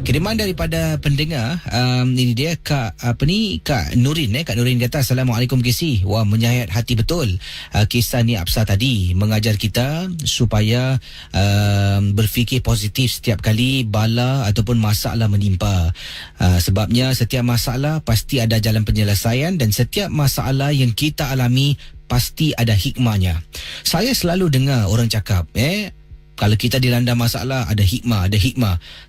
Kiriman daripada pendengar, ini dia Kak Nurin. Kak Nurin kata, Assalamualaikum KC. Wah, menyayat hati betul. Kisah ni Absa tadi mengajar kita supaya berfikir positif setiap kali bala ataupun masalah menimpa. Sebabnya setiap masalah pasti ada jalan penyelesaian, dan setiap masalah yang kita alami pasti ada hikmahnya. Saya selalu dengar orang cakap, kalau kita dilanda masalah ada hikmah.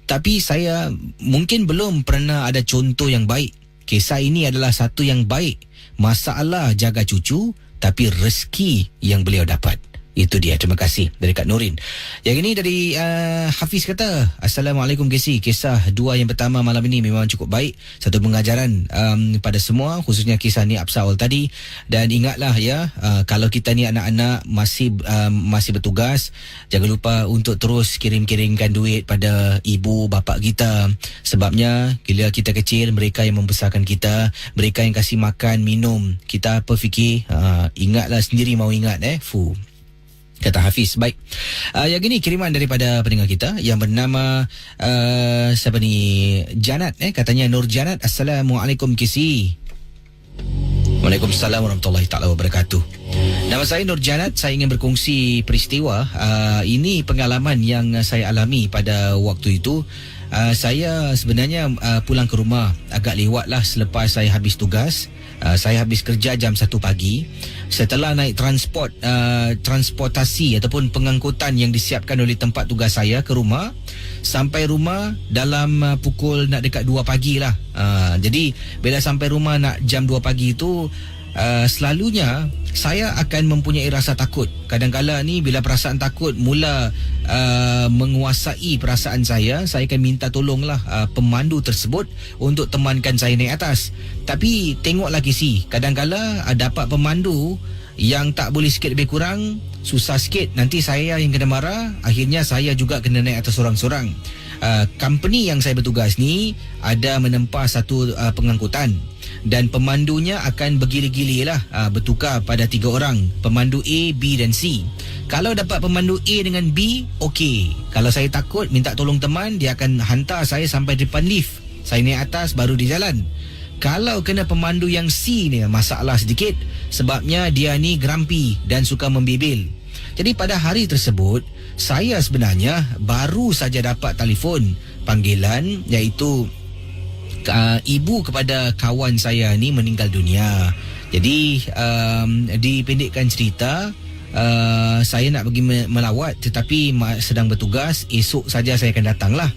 Tapi saya mungkin belum pernah ada contoh yang baik. Kisah ini adalah satu yang baik. Masalah jaga cucu, tapi rezeki yang beliau dapat. Itu dia. Terima kasih dari Kak Nurin. Yang ini dari Hafiz kata, Assalamualaikum KC. Kisah dua yang pertama malam ini memang cukup baik. Satu pengajaran pada semua, khususnya kisah ni Absa awal tadi. Dan ingatlah kalau kita ni anak-anak masih bertugas, jangan lupa untuk terus kirimkan duit pada ibu bapa kita. Sebabnya bila kita kecil, mereka yang membesarkan kita, mereka yang kasih makan, minum. Kita apa fikir, ingatlah sendiri mau ingat. Kata Hafiz. Baik. Yang ini kiriman daripada pendengar kita yang bernama siapa ni? Janat. Katanya Nur Janat. Assalamualaikum KC. Waalaikumsalam warahmatullahi taala wabarakatuh. Nama saya Nur Janat. Saya ingin berkongsi peristiwa. Ini pengalaman yang saya alami pada waktu itu. Saya sebenarnya pulang ke rumah agak lewat lah selepas saya habis tugas. Saya habis kerja jam 1 pagi. Setelah naik transportasi ataupun pengangkutan yang disiapkan oleh tempat tugas saya ke rumah, sampai rumah dalam pukul nak dekat 2 pagi lah. Jadi bila sampai rumah nak jam 2 pagi itu, selalunya saya akan mempunyai rasa takut. Kadang-kala ni bila perasaan takut mula menguasai perasaan saya akan minta tolonglah pemandu tersebut untuk temankan saya naik atas. Tapi tengoklah KC, kadang-kala dapat pemandu yang tak boleh sikit lebih kurang, susah sikit, nanti saya yang kena marah, akhirnya saya juga kena naik atas sorang-sorang. Company yang saya bertugas ni ada menempa satu pengangkutan, dan pemandunya akan bergili-gili lah, bertukar pada 3 orang, pemandu A, B dan C. Kalau dapat pemandu A dengan B, okey. Kalau saya takut minta tolong teman, dia akan hantar saya sampai depan lift, saya naik atas baru dia jalan. Kalau kena pemandu yang C ni, masalah sedikit, sebabnya dia ni grumpy dan suka membibil. Jadi pada hari tersebut, saya sebenarnya baru saja dapat telefon panggilan, iaitu ibu kepada kawan saya ni meninggal dunia. Jadi dipendekkan cerita, saya nak pergi melawat tetapi sedang bertugas. Esok saja saya akan datang lah.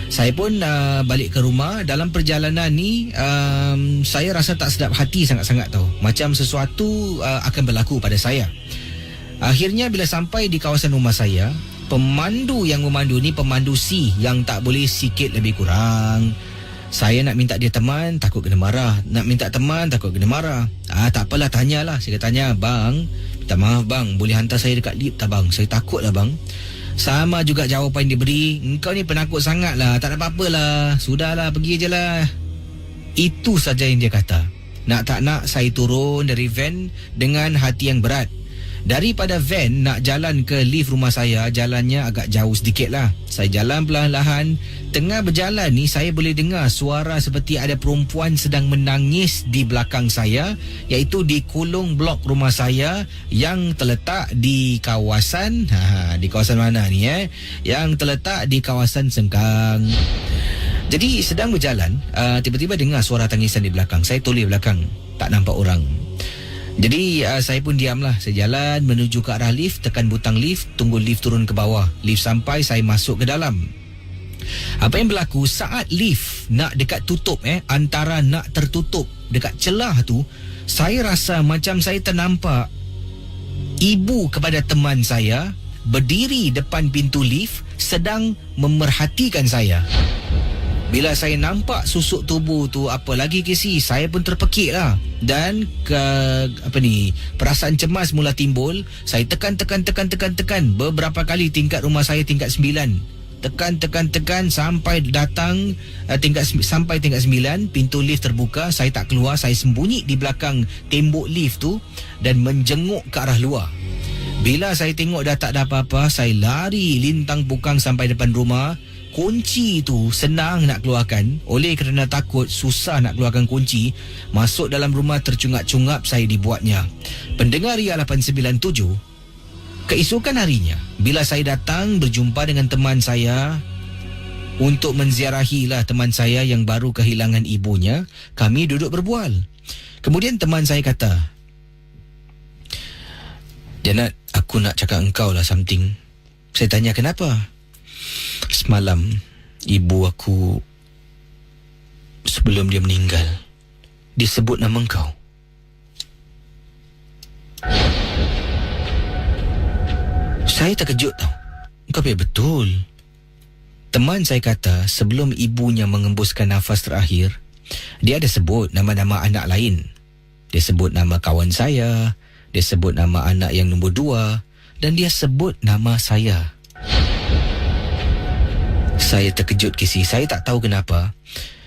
Saya pun balik ke rumah. Dalam perjalanan ni saya rasa tak sedap hati sangat-sangat tau. Macam sesuatu akan berlaku pada saya. Akhirnya bila sampai di kawasan rumah saya, pemandu yang memandu ni pemandu C yang tak boleh sikit lebih kurang. Saya nak minta dia teman, takut kena marah. Nak minta teman, takut kena marah. Tak apalah, tanyalah. Saya tanya, bang, minta maaf bang, boleh hantar saya dekat lift tak bang? Saya takut lah bang. Sama juga jawapan dia beri, engkau ni penakut sangat lah, tak ada apa-apa lah, sudahlah, pergi je lah. Itu saja yang dia kata. Nak tak nak, saya turun dari van dengan hati yang berat. Daripada van nak jalan ke lift rumah saya, jalannya agak jauh sedikit lah. Saya jalan perlahan-lahan. Tengah berjalan ni, saya boleh dengar suara seperti ada perempuan sedang menangis di belakang saya, iaitu di kolong blok rumah saya yang terletak di kawasan di kawasan mana ni yang terletak di kawasan Sengkang. Jadi sedang berjalan, tiba-tiba dengar suara tangisan di belakang. Saya toleh belakang, tak nampak orang. Jadi saya pun diamlah. Saya jalan menuju ke arah lift, tekan butang lift, tunggu lift turun ke bawah. Lift sampai, saya masuk ke dalam. Apa yang berlaku saat lift nak dekat tutup, antara nak tertutup dekat celah tu, saya rasa macam saya ternampak ibu kepada teman saya berdiri depan pintu lift sedang memerhatikan saya. Bila saya nampak susuk tubuh tu, apa lagi KC, saya pun terpekik lah. Dan perasaan cemas mula timbul. Saya tekan beberapa kali tingkat rumah saya tingkat 9. Tekan sampai datang sampai tingkat 9, pintu lift terbuka. Saya tak keluar, saya sembunyi di belakang tembok lift tu dan menjenguk ke arah luar. Bila saya tengok dah tak ada apa-apa, saya lari lintang pukang sampai depan rumah. kunci tu senang nak keluarkan. Oleh kerana takut susah nak keluarkan kunci, masuk dalam rumah tercungap-cungap saya dibuatnya. Pendengar Ria 897, keesokan harinya bila saya datang berjumpa dengan teman saya untuk menziarahilah teman saya yang baru kehilangan ibunya, kami duduk berbual. Kemudian teman saya kata, "Janat, aku nak cakap engkau lah something." Saya tanya, "Kenapa?" "Semalam ibu aku, sebelum dia meninggal, dia sebut nama engkau." Saya terkejut tau. "Engkau betul." Teman saya kata sebelum ibunya mengembuskan nafas terakhir, dia ada sebut nama-nama anak lain. Dia sebut nama kawan saya, dia sebut nama anak yang nombor 2, dan dia sebut nama saya. Saya terkejut, Casey. Saya tak tahu kenapa.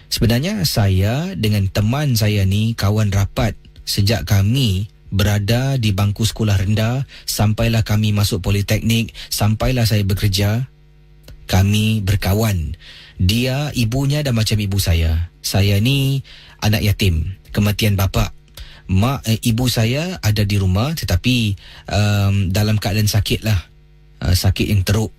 Sebenarnya saya dengan teman saya ni kawan rapat sejak kami berada di bangku sekolah rendah, sampailah kami masuk politeknik, sampailah saya bekerja. Kami berkawan. Dia ibunya dah macam ibu saya. Saya ni anak yatim, kematian bapa. Ibu saya ada di rumah tetapi dalam keadaan sakit lah. Sakit yang teruk.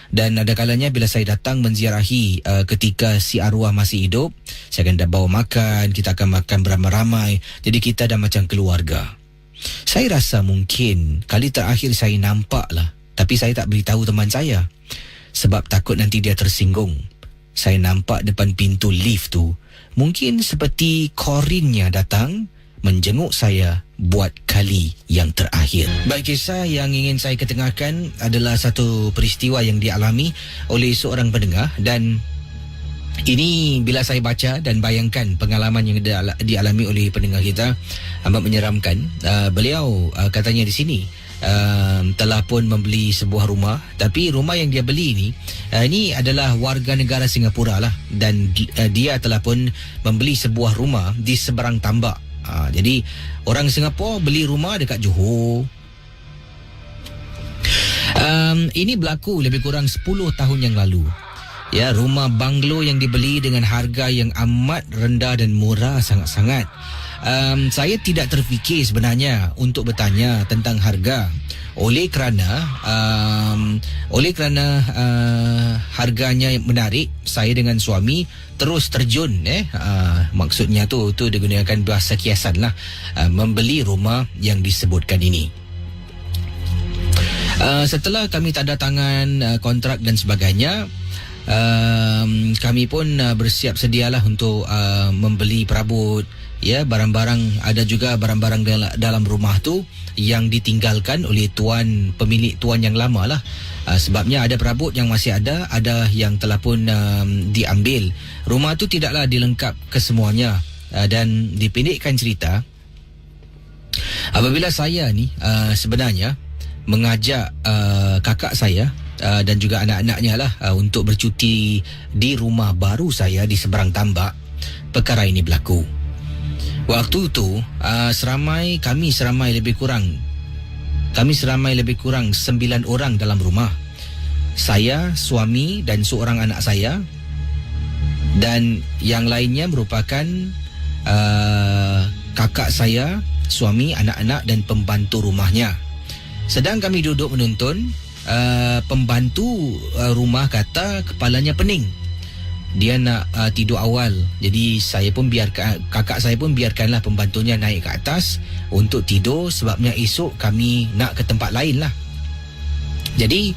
Dan ada kalanya bila saya datang menziarahi ketika si arwah masih hidup, saya akan dah bawa makan, kita akan makan beramai-ramai. Jadi kita dah macam keluarga. Saya rasa mungkin kali terakhir saya nampak lah, tapi saya tak beritahu teman saya sebab takut nanti dia tersinggung. Saya nampak depan pintu lift tu, mungkin seperti Corinne-nya datang menjenguk saya buat kali yang terakhir. Baik, kisah yang ingin saya ketengahkan adalah satu peristiwa yang dialami oleh seorang pendengar, dan ini bila saya baca dan bayangkan pengalaman yang dialami oleh pendengar kita amat menyeramkan. Beliau katanya di sini telah pun membeli sebuah rumah, tapi rumah yang dia beli ini adalah warga negara Singapura lah, dan dia telah pun membeli sebuah rumah di seberang tambak. Jadi orang Singapura beli rumah dekat Johor. Ini berlaku lebih kurang 10 tahun yang lalu. Ya, rumah banglo yang dibeli dengan harga yang amat rendah dan murah sangat-sangat. Saya tidak terfikir sebenarnya untuk bertanya tentang harga oleh kerana harganya yang menarik. Saya dengan suami terus terjun maksudnya tu digunakan bahasa kiasan lah, membeli rumah yang disebutkan ini. Setelah kami tanda tangan kontrak dan sebagainya, kami pun bersiap sedialah untuk membeli perabot, ya, barang-barang. Ada juga barang-barang dalam rumah tu yang ditinggalkan oleh pemilik tuan yang lama lah. Sebabnya ada perabot yang masih ada yang telah pun diambil. Rumah tu tidaklah dilengkap kesemuanya. Dan dipendekkan cerita, apabila saya ni sebenarnya mengajak kakak saya dan juga anak-anaknya lah untuk bercuti di rumah baru saya di seberang tambak, perkara ini berlaku. Waktu itu kami seramai lebih kurang 9 orang dalam rumah. Saya, suami dan seorang anak saya, dan yang lainnya merupakan kakak saya, suami, anak-anak dan pembantu rumahnya. Sedang kami duduk menonton, pembantu rumah kata kepalanya pening. Dia nak tidur awal. Jadi kakak saya pun biarkanlah pembantunya naik ke atas untuk tidur, sebabnya esok kami nak ke tempat lain lah. Jadi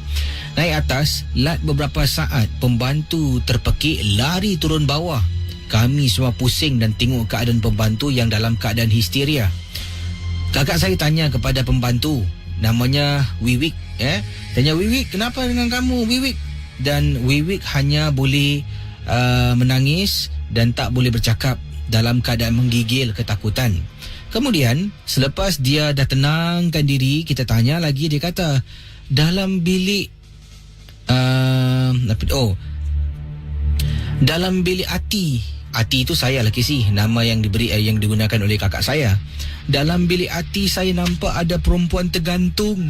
naik atas, lat beberapa saat pembantu terpekik lari turun bawah. Kami semua pusing dan tengok keadaan pembantu yang dalam keadaan histeria. Kakak saya tanya kepada pembantu, namanya Wiwik, tanya, "Wiwik, kenapa dengan kamu, Wiwik?" Dan Wiwik hanya boleh menangis dan tak boleh bercakap dalam keadaan menggigil ketakutan. Kemudian selepas dia dah tenangkan diri, kita tanya lagi. Dia kata dalam bilik dalam bilik Ati itu saya lah, Casey, nama yang digunakan oleh kakak saya. Dalam bilik Ati saya nampak ada perempuan tergantung.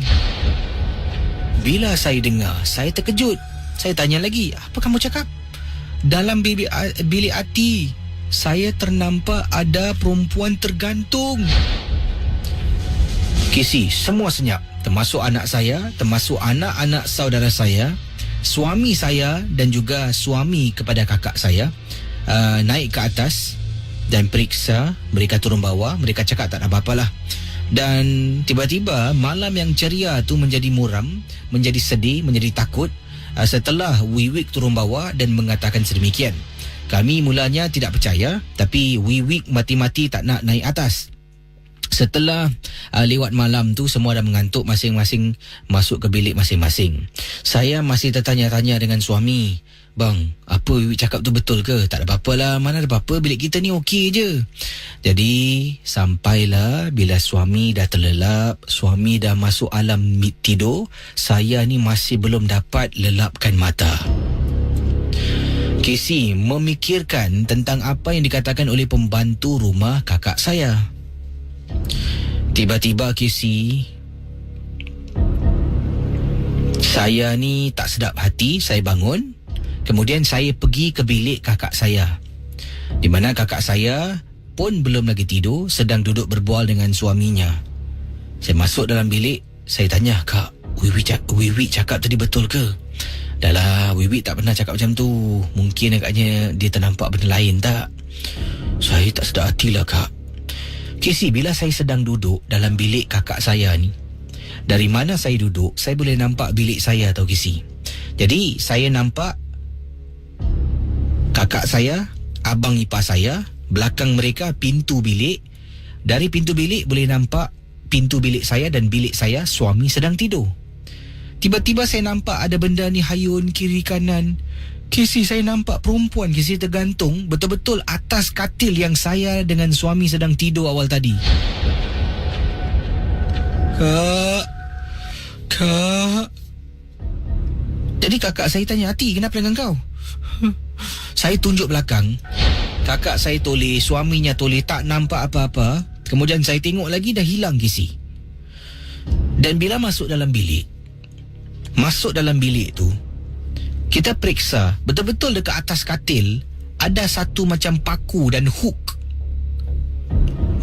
Bila saya dengar, saya terkejut. Saya tanya lagi, apa kamu cakap? Dalam bilik hati saya ternampak ada perempuan tergantung. Casey, semua senyap. Termasuk anak saya, termasuk anak-anak saudara saya, suami saya dan juga suami kepada kakak saya naik ke atas dan periksa. Mereka turun bawah, mereka cakap tak ada apa-apalah. Dan tiba-tiba malam yang ceria tu menjadi muram, menjadi sedih, menjadi takut setelah Wiwik turun bawah dan mengatakan sedemikian. Kami mulanya tidak percaya, tapi Wiwik mati-mati tak nak naik atas. Setelah lewat malam tu, semua dah mengantuk, masing-masing masuk ke bilik masing-masing. Saya masih tertanya-tanya dengan suami, bang, apa Wiwik cakap tu betul ke? Tak ada apa-apa lah, mana ada apa-apa, bilik kita ni okey je. Jadi sampailah bila suami dah terlelap, suami dah masuk alam tidur, saya ni masih belum dapat lelapkan mata. Casey memikirkan tentang apa yang dikatakan oleh pembantu rumah kakak saya. Tiba-tiba Casey, saya ni tak sedap hati, saya bangun. Kemudian saya pergi ke bilik kakak saya, di mana kakak saya pun belum lagi tidur, sedang duduk berbual dengan suaminya. Saya masuk dalam bilik, saya tanya, Kak, Wiwik cakap tadi betul ke? Dahlah, Wiwik tak pernah cakap macam tu. Mungkin agaknya dia ternampak benda lain tak? Saya tak sedar hatilah, Kak. Casey, bila saya sedang duduk dalam bilik kakak saya ni, dari mana saya duduk, saya boleh nampak bilik saya tau, Casey. Jadi, saya nampak kakak saya, abang ipar saya, belakang mereka pintu bilik. Dari pintu bilik boleh nampak pintu bilik saya dan bilik saya, suami sedang tidur. Tiba-tiba saya nampak ada benda ni hayun kiri kanan. Casey, saya nampak perempuan, Casey, tergantung betul-betul atas katil yang saya dengan suami sedang tidur awal tadi. Kak. Jadi kakak saya tanya, Hati, kenapa dengan kau? Saya tunjuk belakang. Kakak saya toleh, suaminya toleh, tak nampak apa-apa. Kemudian saya tengok lagi, dah hilang, Casey. Dan bila masuk dalam bilik tu, kita periksa, betul-betul dekat atas katil ada satu macam paku dan hook.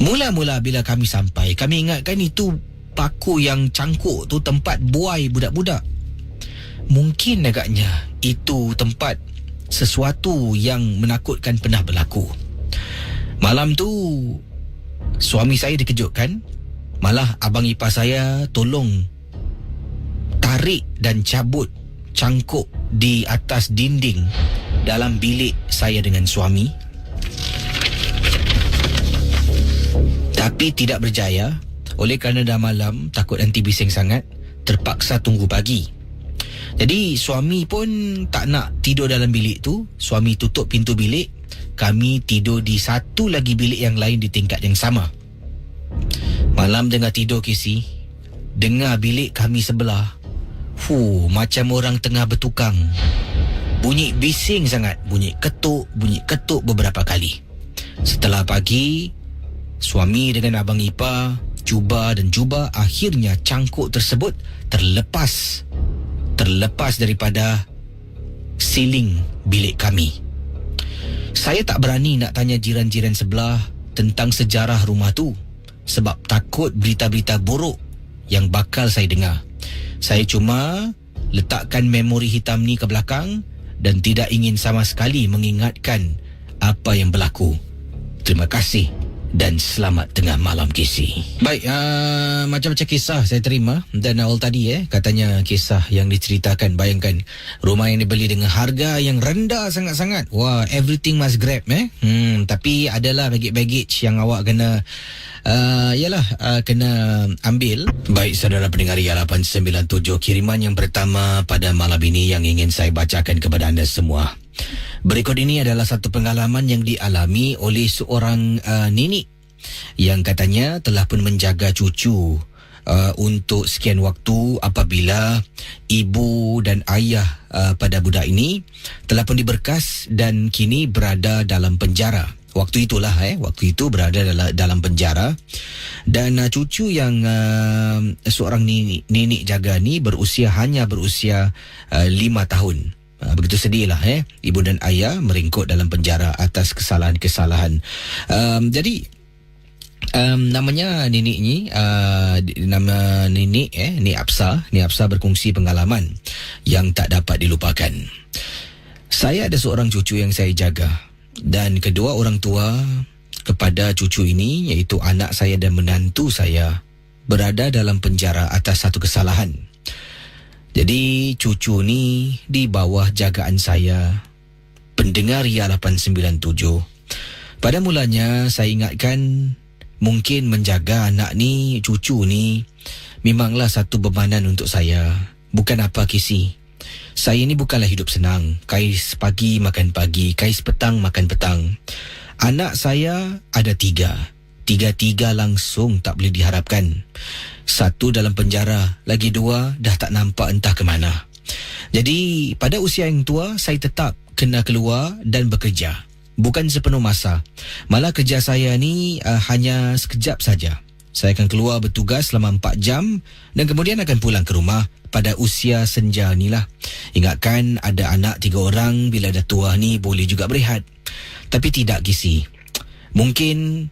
Mula-mula bila kami sampai, kami ingatkan itu paku yang cangkuk tu tempat buai budak-budak. Mungkin agaknya itu tempat sesuatu yang menakutkan pernah berlaku. Malam tu suami saya dikejutkan. Malah abang ipar saya tolong tarik dan cabut cangkuk di atas dinding dalam bilik saya dengan suami. Tapi tidak berjaya. Oleh kerana dah malam, takut nanti bising sangat, terpaksa tunggu pagi. Jadi suami pun tak nak tidur dalam bilik tu. Suami tutup pintu bilik. Kami tidur di satu lagi bilik yang lain di tingkat yang sama. Malam tengah tidur, Casey, dengar bilik kami sebelah, macam orang tengah bertukang. Bunyi bising sangat, bunyi ketuk beberapa kali. Setelah pagi, suami dengan abang ipar cuba, akhirnya cangkuk tersebut terlepas daripada siling bilik kami. Saya tak berani nak tanya jiran-jiran sebelah tentang sejarah rumah tu, sebab takut berita-berita buruk yang bakal saya dengar. Saya cuma letakkan memori hitam ni ke belakang dan tidak ingin sama sekali mengingatkan apa yang berlaku. Terima kasih dan selamat tengah malam, Casey. Baik, macam-macam kisah saya terima. Dan awal tadi katanya kisah yang diceritakan, bayangkan rumah yang dibeli dengan harga yang rendah sangat-sangat. Wah, everything must grab tapi adalah baggage yang awak kena kena ambil. Baik, saudara pendengar Ria 897, kiriman yang pertama pada malam ini yang ingin saya bacakan kepada anda semua. Berikut ini adalah satu pengalaman yang dialami oleh seorang nenek yang katanya telah pun menjaga cucu untuk sekian waktu apabila ibu dan ayah pada budak ini telah pun diberkas dan kini berada dalam penjara. Waktu itu berada dalam penjara. Dan cucu yang seorang nenek jaga ni hanya berusia 5 tahun. Begitu sedih lah ibu dan ayah meringkuk dalam penjara atas kesalahan-kesalahan. Jadi namanya nenek ni, nama nenek Nek Absa. Nek Absa berkongsi pengalaman yang tak dapat dilupakan. Saya ada seorang cucu yang saya jaga, dan kedua orang tua kepada cucu ini, iaitu anak saya dan menantu saya, berada dalam penjara atas satu kesalahan. Jadi cucu ni di bawah jagaan saya, pendengar Ria 897. Pada mulanya saya ingatkan, mungkin menjaga anak ni, cucu ni, memanglah satu bebanan untuk saya. Bukan apa kisi. Saya ni bukanlah hidup senang. Kais pagi makan pagi, kais petang makan petang. Anak saya ada 3. Tiga-tiga langsung tak boleh diharapkan. 1 dalam penjara, lagi 2 dah tak nampak entah ke mana. Jadi pada usia yang tua, saya tetap kena keluar dan bekerja. Bukan sepenuh masa. Malah kerja saya ni hanya sekejap saja. Saya akan keluar bertugas selama 4 jam dan kemudian akan pulang ke rumah pada usia senja ni lah. Ingatkan ada anak 3 orang, bila dah tua ni boleh juga berehat. Tapi tidak kisi. Mungkin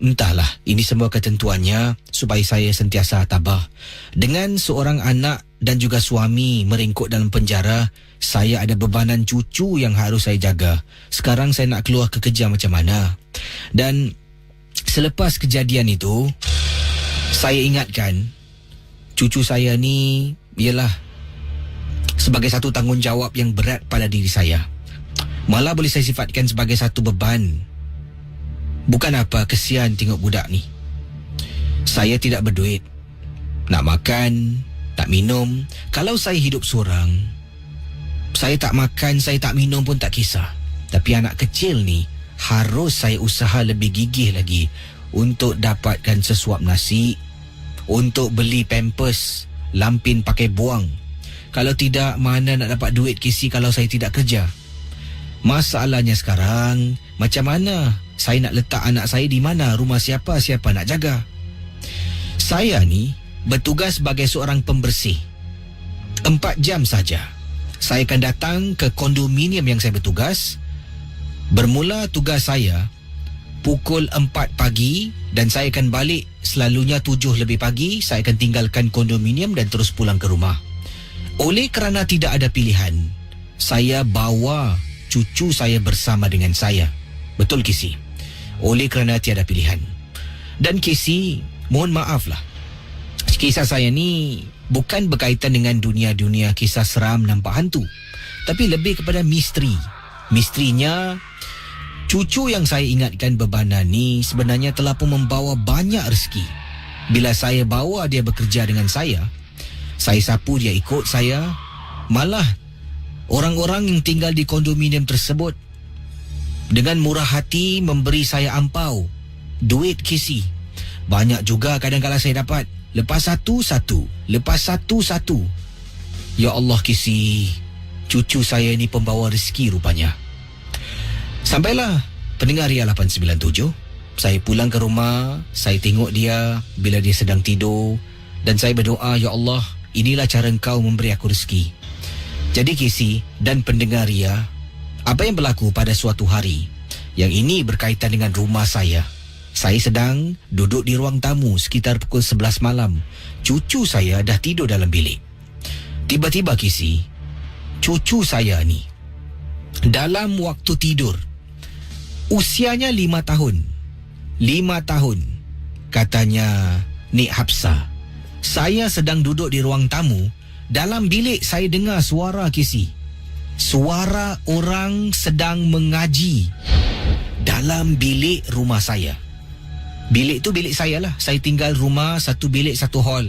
entahlah, ini semua ketentuannya supaya saya sentiasa tabah. Dengan seorang anak dan juga suami meringkuk dalam penjara, saya ada bebanan cucu yang harus saya jaga. Sekarang saya nak keluar ke kerja macam mana? Dan selepas kejadian itu, saya ingatkan cucu saya ni ialah sebagai satu tanggungjawab yang berat pada diri saya. Malah boleh saya sifatkan sebagai satu beban. Bukan apa, kesian tengok budak ni. Saya tidak berduit. Nak makan, tak minum. Kalau saya hidup seorang, saya tak makan, saya tak minum pun tak kisah. Tapi anak kecil ni, harus saya usaha lebih gigih lagi untuk dapatkan sesuap nasi, untuk beli pampers, lampin pakai buang. Kalau tidak, mana nak dapat duit kisi kalau saya tidak kerja? Masalahnya sekarang, macam mana saya nak letak anak saya di mana? Rumah siapa nak jaga? Saya ni bertugas sebagai seorang pembersih. 4 jam saja. Saya akan datang ke kondominium yang saya bertugas. Bermula tugas saya pukul 4 pagi dan saya akan balik selalunya 7 lebih pagi. Saya akan tinggalkan kondominium dan terus pulang ke rumah. Oleh kerana tidak ada pilihan, saya bawa cucu saya bersama dengan saya. Betul kisi? Oleh kerana tiada pilihan. Dan kisi, mohon maaflah, kisah saya ni bukan berkaitan dengan dunia-dunia kisah seram nampak hantu, tapi lebih kepada misteri. Misterinya, cucu yang saya ingatkan bebanan ni sebenarnya telah pun membawa banyak rezeki. Bila saya bawa dia bekerja dengan saya sapu dia ikut saya. Malah orang-orang yang tinggal di kondominium tersebut dengan murah hati memberi saya ampau, duit kisi. Banyak juga kadang-kadang saya dapat. Lepas satu-satu. Ya Allah kisi, cucu saya ni pembawa rezeki rupanya. Sampailah pendengar Ria 897. Saya pulang ke rumah, saya tengok dia bila dia sedang tidur, dan saya berdoa, Ya Allah, inilah cara Engkau memberi aku rezeki. Jadi kisi dan pendengar Ria, apa yang berlaku pada suatu hari, yang ini berkaitan dengan rumah saya. Saya sedang duduk di ruang tamu sekitar pukul 11 malam. Cucu saya dah tidur dalam bilik. Tiba-tiba kisi, cucu saya ni dalam waktu tidur, usianya 5 tahun. 5 tahun. Katanya, Nek Hapsa, saya sedang duduk di ruang tamu. Dalam bilik saya dengar suara kisi. Suara orang sedang mengaji dalam bilik rumah saya. Bilik tu bilik saya lah. Saya tinggal rumah satu bilik satu hall.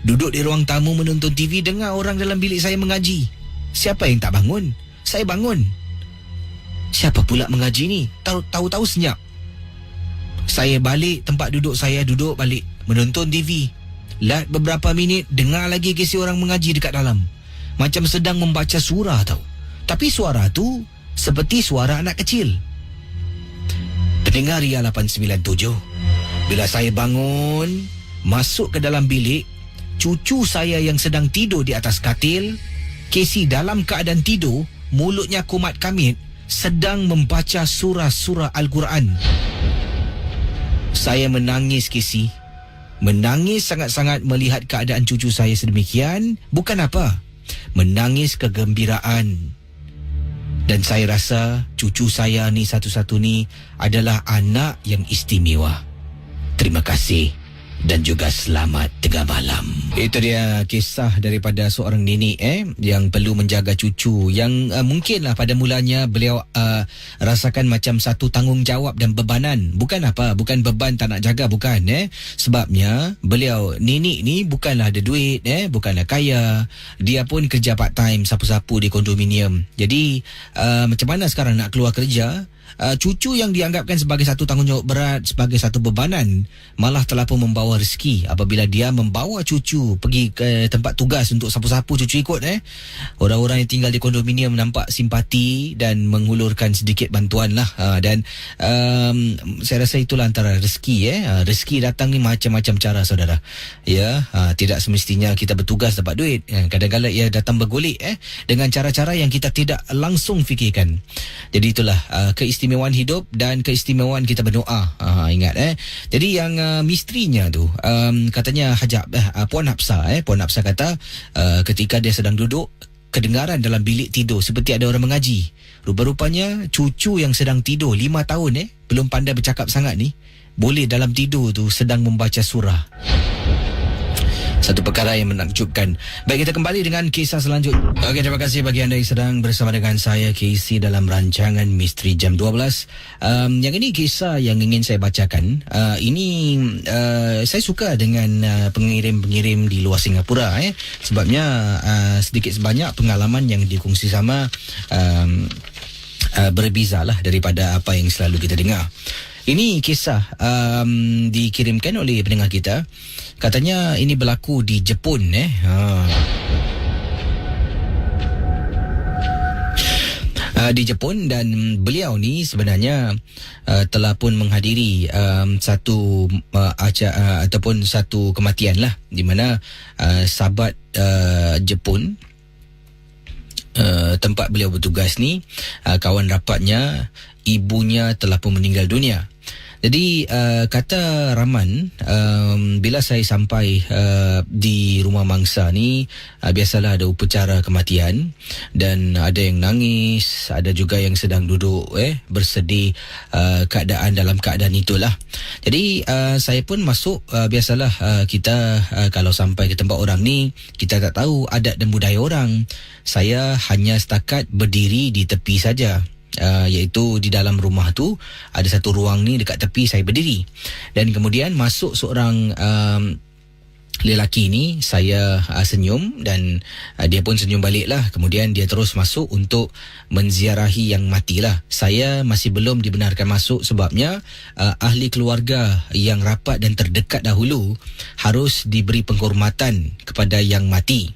Duduk di ruang tamu menonton TV, dengar orang dalam bilik saya mengaji. Siapa yang tak bangun? Saya bangun. Siapa pula mengaji ni? Tahu-tahu senyap. Saya balik tempat duduk saya, duduk balik menonton TV. Lat beberapa minit, dengar lagi kisi orang mengaji dekat dalam. Macam sedang membaca surah tau. Tapi suara tu seperti suara anak kecil. Pendengar Ria 897, bila saya bangun, masuk ke dalam bilik, cucu saya yang sedang tidur di atas katil Casey dalam keadaan tidur, mulutnya kumat kamit, sedang membaca surah-surah Al-Quran. Saya menangis, Casey. Menangis sangat-sangat melihat keadaan cucu saya sedemikian. Bukan apa, menangis kegembiraan. Dan saya rasa cucu saya ni satu-satu ni adalah anak yang istimewa. Terima kasih dan juga selamat tengah malam. Itu dia kisah daripada seorang nenek yang perlu menjaga cucu, yang mungkinlah pada mulanya beliau rasakan macam satu tanggungjawab dan bebanan. Bukan apa, bukan beban tak nak jaga, bukan. Sebabnya beliau nenek ni bukanlah ada duit, bukanlah kaya. Dia pun kerja part time sapu-sapu di kondominium. Jadi macam mana sekarang nak keluar kerja? Cucu yang dianggapkan sebagai satu tanggungjawab berat, sebagai satu bebanan, malah telah pun membawa rezeki apabila dia membawa cucu pergi ke tempat tugas untuk sapu-sapu, cucu ikut. Orang-orang yang tinggal di kondominium nampak simpati dan menghulurkan sedikit bantuan lah. Dan saya rasa itulah antara rezeki. Rezeki datang ni macam-macam cara, saudara. Tidak semestinya kita bertugas dapat duit. Kadang-kadang ia datang bergolek dengan cara-cara yang kita tidak langsung fikirkan. Jadi itulah keistimewaan hidup dan keistimewaan kita berdoa. Ingat Jadi yang misterinya tu katanya Puan Hafsah Puan Hafsah kata ketika dia sedang duduk, kedengaran dalam bilik tidur seperti ada orang mengaji. Rupa-rupanya cucu yang sedang tidur 5 tahun belum pandai bercakap sangat ni, boleh dalam tidur tu sedang membaca surah. Satu perkara yang menakjubkan. Baik, kita kembali dengan kisah selanjutnya. Okey, terima kasih bagi anda yang sedang bersama dengan saya, Casey, dalam rancangan Misteri Jam 12. Yang ini kisah yang ingin saya bacakan. Saya suka dengan pengirim-pengirim di luar Singapura. Sebabnya sedikit sebanyak pengalaman yang dikongsi sama berbezalah daripada apa yang selalu kita dengar. Ini kisah dikirimkan oleh pendengar kita. Katanya ini berlaku di Jepun. Di Jepun, dan beliau ni sebenarnya telah pun menghadiri satu ataupun satu kematian lah, di mana sahabat Jepun tempat beliau bertugas ni, kawan rapatnya, ibunya telah pun meninggal dunia. Jadi kata Rahman, bila saya sampai di rumah mangsa ni, biasalah ada upacara kematian, dan ada yang nangis, ada juga yang sedang duduk bersedih dalam keadaan itulah. Jadi saya pun masuk. Biasalah kita kalau sampai ke tempat orang ni, kita tak tahu adat dan budaya orang. Saya hanya setakat berdiri di tepi saja. Iaitu di dalam rumah tu ada satu ruang ni, dekat tepi saya berdiri, dan kemudian masuk seorang lelaki ni. Saya senyum dan dia pun senyum balik lah. Kemudian dia terus masuk untuk menziarahi yang matilah. Saya masih belum dibenarkan masuk sebabnya ahli keluarga yang rapat dan terdekat dahulu harus diberi penghormatan kepada yang mati.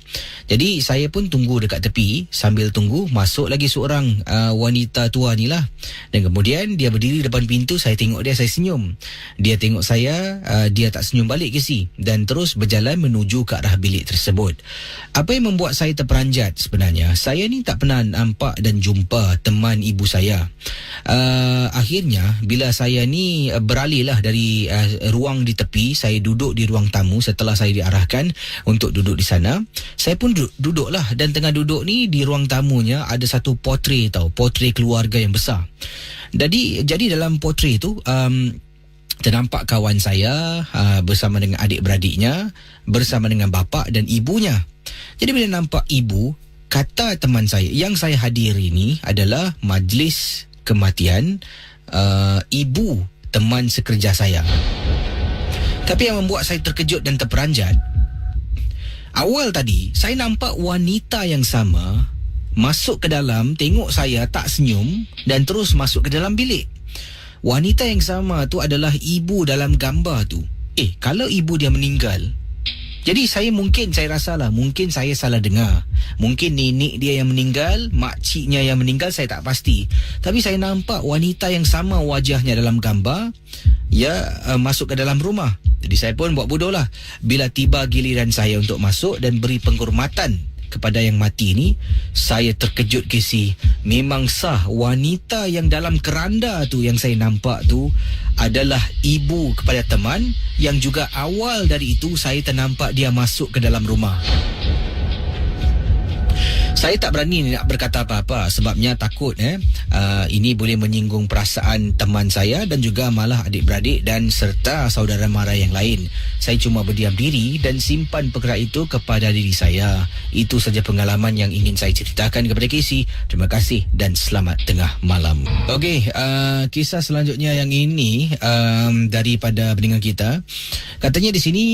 Jadi saya pun tunggu dekat tepi. Sambil tunggu, masuk lagi seorang wanita tua ni lah. Dan kemudian dia berdiri depan pintu. Saya tengok dia, saya senyum. Dia tengok saya, dia tak senyum balik ke si, dan terus berjalan menuju ke arah bilik tersebut. Apa yang membuat saya terperanjat sebenarnya, saya ni tak pernah nampak dan jumpa teman ibu saya. Akhirnya bila saya ni beralih lah dari ruang di tepi, saya duduk di ruang tamu setelah saya diarahkan untuk duduk di sana. Saya pun duduklah, dan tengah duduk ni di ruang tamunya ada satu portrait keluarga yang besar. Jadi dalam portrait tu ternampak kawan saya bersama dengan adik-beradiknya, bersama dengan bapa dan ibunya. Jadi bila nampak ibu, kata teman saya, yang saya hadiri ni adalah majlis kematian ibu teman sekerja saya. Tapi yang membuat saya terkejut dan terperanjat, awal tadi saya nampak wanita yang sama masuk ke dalam, tengok saya tak senyum, dan terus masuk ke dalam bilik. Wanita yang sama tu adalah ibu dalam gambar tu. Kalau ibu dia meninggal, jadi saya rasalah, mungkin saya salah dengar. Mungkin nenek dia yang meninggal, makciknya yang meninggal, saya tak pasti. Tapi saya nampak wanita yang sama wajahnya dalam gambar, masuk ke dalam rumah. Jadi saya pun buat bodoh lah. Bila tiba giliran saya untuk masuk dan beri penghormatan kepada yang mati ni, saya terkejut Casey. Memang sah wanita yang dalam keranda tu yang saya nampak tu adalah ibu kepada teman, yang juga awal dari itu saya ternampak dia masuk ke dalam rumah. Saya tak berani nak berkata apa-apa sebabnya takut ini boleh menyinggung perasaan teman saya dan juga malah adik-beradik dan serta saudara mara yang lain. Saya cuma berdiam diri dan simpan perkara itu kepada diri saya. Itu saja pengalaman yang ingin saya ceritakan kepada Casey. Terima kasih dan selamat tengah malam. Okey, kisah selanjutnya yang ini daripada pendengar kita. Katanya di sini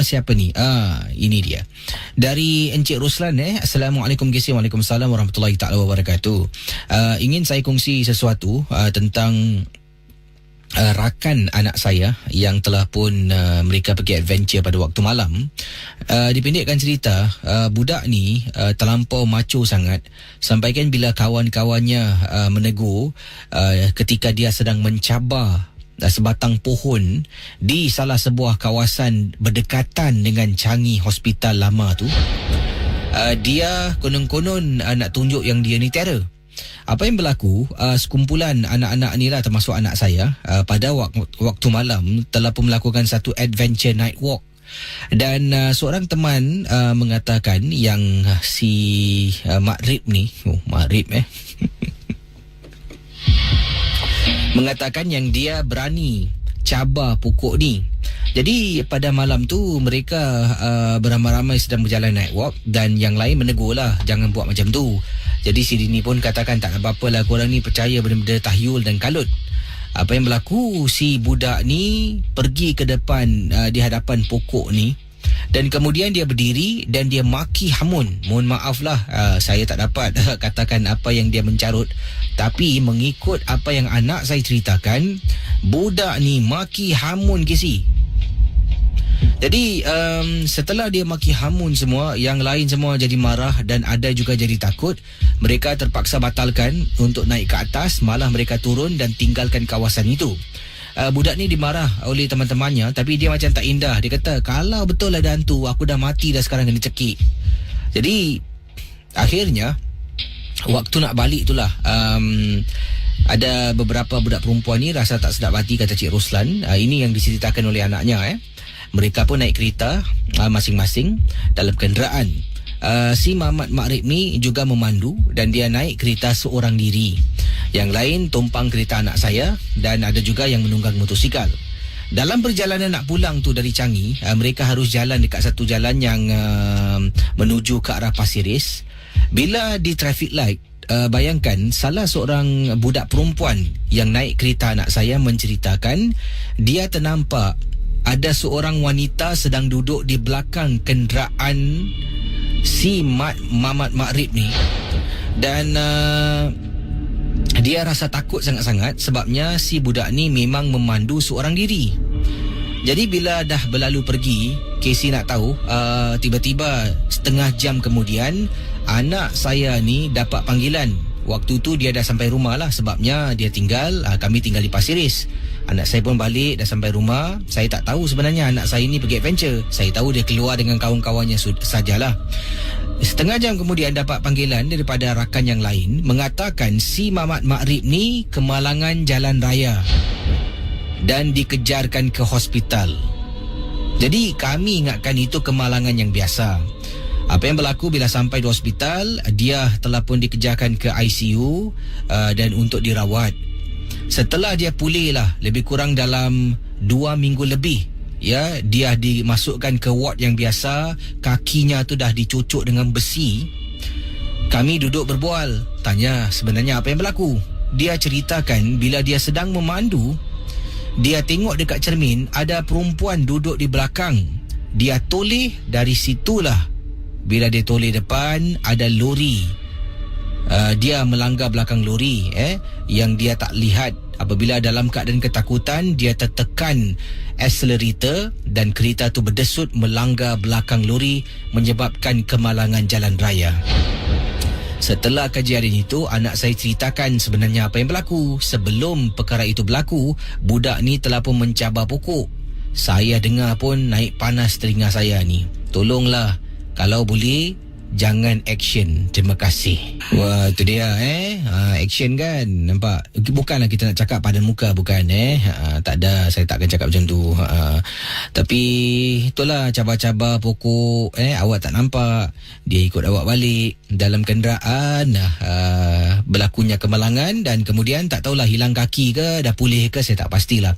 siapa ni? Ini dia. Dari Encik Ruslan. Assalamualaikum Casey. Waalaikumsalam warahmatullahi taala wabarakatuh. Ingin saya kongsi sesuatu tentang rakan anak saya yang telah pun mereka pergi adventure pada waktu malam. Dipendekkan cerita, budak ni terlampau macho sangat, sampaikan bila kawan-kawannya menegur ketika dia sedang mencabar sebatang pohon di salah sebuah kawasan berdekatan dengan Changi Hospital lama tu. Dia konon-konon nak tunjuk yang dia ni terror. Apa yang berlaku, sekumpulan anak-anak ni lah, termasuk anak saya, pada waktu malam telah pun melakukan satu adventure night walk. Dan seorang teman mengatakan yang si Mak Rip ni, Mak Rip mengatakan yang dia berani cabar pokok ni. Jadi pada malam tu mereka beramai-ramai sedang berjalan night walk dan yang lain menegur lah, jangan buat macam tu. Jadi si Dini pun katakan tak apa-apa lah, korang ni percaya benda-benda tahyul dan kalut. Apa yang berlaku, si budak ni pergi ke depan di hadapan pokok ni dan kemudian dia berdiri dan dia maki hamun. Mohon maaf lah, saya tak dapat katakan apa yang dia mencarut, tapi mengikut apa yang anak saya ceritakan, budak ni maki hamun Casey. Jadi setelah dia maki hamun semua, yang lain semua jadi marah dan ada juga jadi takut. Mereka terpaksa batalkan untuk naik ke atas, malah mereka turun dan tinggalkan kawasan itu. Budak ni dimarah oleh teman-temannya, tapi dia macam tak indah. Dia kata, kalau betul ada hantu, aku dah mati dah sekarang, kena cekik. Jadi akhirnya waktu nak balik itulah, ada beberapa budak perempuan ni rasa tak sedap hati, kata Cik Ruslan. Ini yang diceritakan oleh anaknya. Mereka pun naik kereta masing-masing dalam kenderaan. Si Mamat Makrib ni juga memandu dan dia naik kereta seorang diri. Yang lain tumpang kereta anak saya dan ada juga yang menunggang motosikal. Dalam perjalanan nak pulang tu dari Changi, mereka harus jalan dekat satu jalan yang menuju ke arah Pasiris. Bila di traffic light, bayangkan salah seorang budak perempuan yang naik kereta anak saya menceritakan dia ternampak ada seorang wanita sedang duduk di belakang kenderaan si Mamat Makrib ni. Dan dia rasa takut sangat-sangat sebabnya si budak ni memang memandu seorang diri. Jadi bila dah berlalu pergi, Casey nak tahu, tiba-tiba setengah jam kemudian anak saya ni dapat panggilan. Waktu tu dia dah sampai rumah lah, sebabnya dia tinggal, kami tinggal di Pasiris. Anak saya pun balik, dah sampai rumah. Saya tak tahu sebenarnya anak saya ni pergi adventure. Saya tahu dia keluar dengan kawan-kawannya sajalah. Setengah jam kemudian dapat panggilan daripada rakan yang lain mengatakan si Mamat Makrib ni kemalangan jalan raya dan dikejarkan ke hospital. Jadi kami ingatkan itu kemalangan yang biasa. Apa yang berlaku bila sampai di hospital, dia telah pun dikejarkan ke ICU dan untuk dirawat. Setelah dia pulih lah, lebih kurang dalam 2 minggu lebih, ya, dia dimasukkan ke ward yang biasa. Kakinya tu dah dicucuk dengan besi. Kami duduk berbual, tanya sebenarnya apa yang berlaku. Dia ceritakan bila dia sedang memandu, dia tengok dekat cermin ada perempuan duduk di belakang. Dia toleh, dari situlah bila dia toleh depan ada lori. Dia melanggar belakang lori yang dia tak lihat. Apabila dalam keadaan ketakutan, dia tertekan accelerator dan kereta tu berdesut melanggar belakang lori menyebabkan kemalangan jalan raya. Setelah kejadian itu, anak saya ceritakan sebenarnya apa yang berlaku. Sebelum perkara itu berlaku, budak ni telah pun mencabar pokok. Saya dengar pun naik panas telinga saya ni. Tolonglah, kalau boleh jangan action. Terima kasih. Wah, itu dia action kan. Nampak? Bukanlah kita nak cakap padan muka, bukan tak ada, saya takkan cakap macam tu. Tapi itulah cabar-cabar pokok awak tak nampak, dia ikut awak balik dalam kenderaan, berlakunya kemalangan dan kemudian tak tahulah hilang kaki ke, dah pulih ke, saya tak pastilah.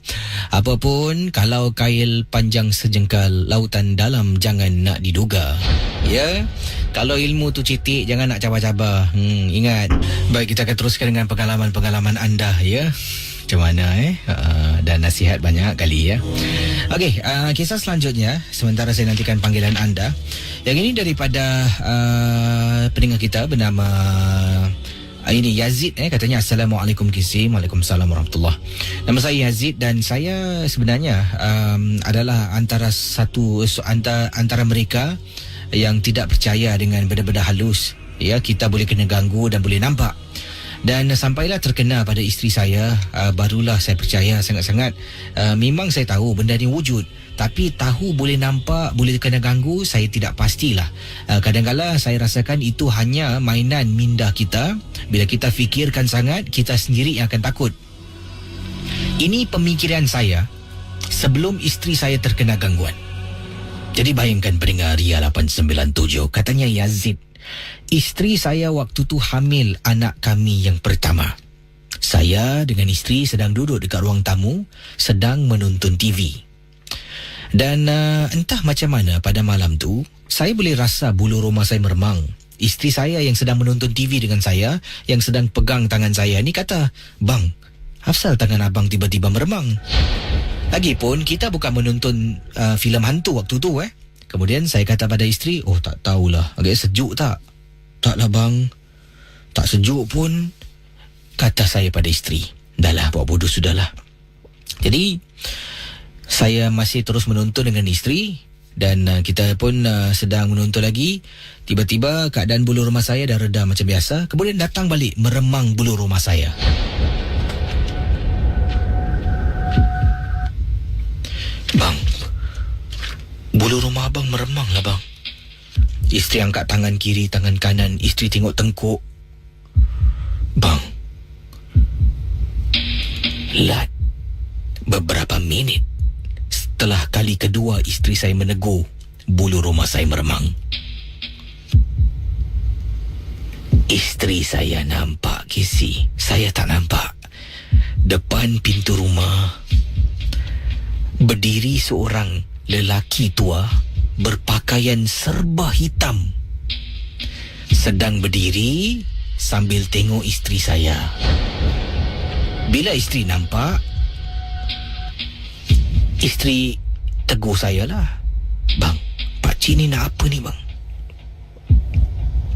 Apapun, kalau kail panjang sejengkal, lautan dalam jangan nak diduga. Ya, kalau ilmu tu cetek, jangan nak cabar-cabar. Ingat. Baik, kita akan teruskan dengan pengalaman-pengalaman anda, ya. Macam mana dan nasihat banyak kali, ya. Okey, kisah selanjutnya, sementara saya nantikan panggilan anda. Yang ini daripada pendengar kita bernama ini Yazid, katanya Assalamualaikum Kisim. Waalaikumsalam warahmatullahi. Nama saya Yazid dan saya sebenarnya adalah antara mereka yang tidak percaya dengan benda-benda halus. Ya, kita boleh kena ganggu dan boleh nampak. Dan sampailah terkena pada isteri saya, barulah saya percaya sangat-sangat. Memang saya tahu benda ni wujud, tapi tahu boleh nampak, boleh kena ganggu, saya tidak pastilah. Kadang-kadang saya rasakan itu hanya mainan minda kita. Bila kita fikirkan sangat, kita sendiri yang akan takut. Ini pemikiran saya sebelum isteri saya terkena gangguan. Jadi bayangkan pendengar Ria 897, katanya Yazid, isteri saya waktu tu hamil anak kami yang pertama. Saya dengan isteri sedang duduk dekat ruang tamu, sedang menonton TV. Dan entah macam mana pada malam tu, saya boleh rasa bulu roma saya meremang. Isteri saya yang sedang menonton TV dengan saya, yang sedang pegang tangan saya ni kata, "Bang, asal tangan abang tiba-tiba meremang?" Lagipun kita bukan menonton filem hantu waktu tu. Kemudian saya kata pada isteri, "Oh, tak tahulah, agak sejuk tak?" "Taklah bang, tak sejuk pun," kata saya pada isteri. "Dahlah, buat bodoh sudahlah." Jadi saya masih terus menonton dengan isteri dan kita pun sedang menonton lagi. Tiba-tiba keadaan bulu roma saya dah reda macam biasa. Kemudian datang balik meremang bulu roma saya. "Bang, bulu roma abang meremang lah bang." Isteri angkat tangan kiri, tangan kanan. Isteri tengok tengkuk. "Bang." Lat. Beberapa minit setelah kali kedua isteri saya menegur, bulu roma saya meremang. Isteri saya nampak, Kisi. Saya tak nampak. Depan pintu rumah berdiri seorang lelaki tua berpakaian serba hitam. Sedang berdiri sambil tengok isteri saya. Bila isteri nampak, isteri tegur saya lah. "Bang, pakcik ni nak apa ni bang?"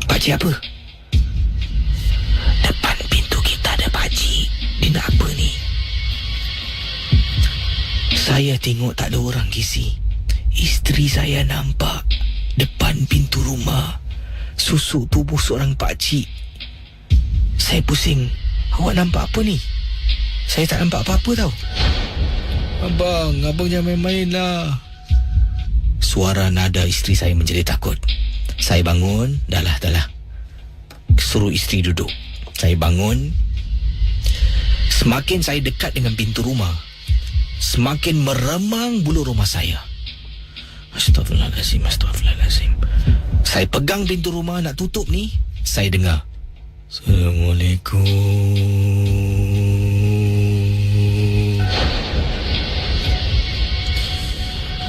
"Pakcik apa?" "Depan pintu kita ada pakcik. Dia nak apa ni?" Saya tengok tak ada orang, Kisi. Isteri saya nampak depan pintu rumah susuk tubuh seorang pakcik. Saya pusing. "Awak nampak apa ni?" "Saya tak nampak apa-apa tau." Abang jangan main-main lah." Suara nada isteri saya menjadi takut. Saya bangun. Dahlah. Suruh isteri duduk. Saya bangun. Semakin saya dekat dengan pintu rumah, semakin meremang bulu roma saya. Astagfirullahalazim. Saya pegang pintu rumah nak tutup ni, saya dengar, "Assalamualaikum."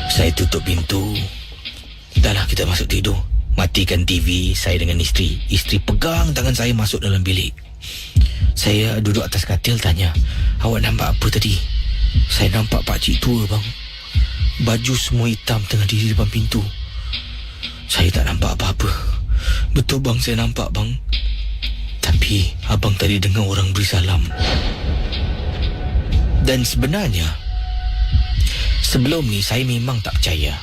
Saya tutup pintu. Dahlah, kita masuk tidur. Matikan TV, saya dengan isteri. Isteri pegang tangan saya masuk dalam bilik. Saya duduk atas katil tanya, "Awak nampak apa tadi?" "Saya nampak pakcik tua bang. Baju semua hitam tengah diri depan pintu." "Saya tak nampak apa-apa." "Betul bang, saya nampak bang. Tapi abang tadi dengar orang beri salam." Dan sebenarnya sebelum ni saya memang tak percaya.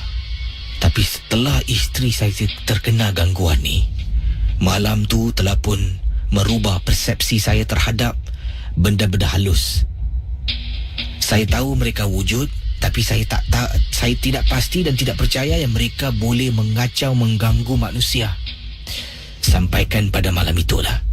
Tapi setelah isteri saya terkena gangguan ni, malam tu telah pun merubah persepsi saya terhadap benda-benda halus. Saya tahu mereka wujud, tapi saya tidak pasti dan tidak percaya yang mereka boleh mengacau, mengganggu manusia. sampaikan pada malam itulah.